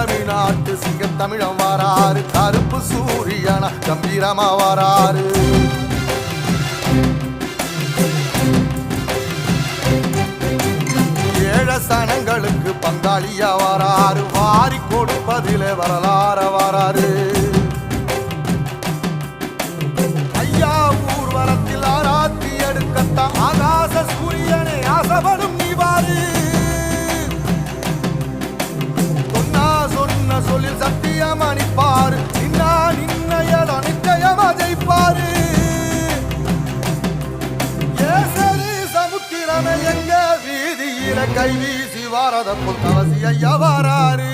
தமிழ்நாட்டு சிங்க தமிழம் வாராரு கருப்பு சூரியனா கம்பீரமா வாராரு ஏழ சனங்களுக்கு பங்காளியா வாராரு வாரி கொடுப்பதிலே வரலாற வாராரு ஐயா ஊர்வலத்தில் ஆராத்தி எடுக்கத்தான் ஆகாச சூரியனே ஆசைப்படும் நீவாரு சொல்லில் சத்தியம் அணிப்பாரு நின்னையட நிச்சயமா ஜெயிப்பாரு ஏசரி சமுத்திரமே எங்க வீதியில கை வீசி வாரத புத்தவசி ஐயா வாராரு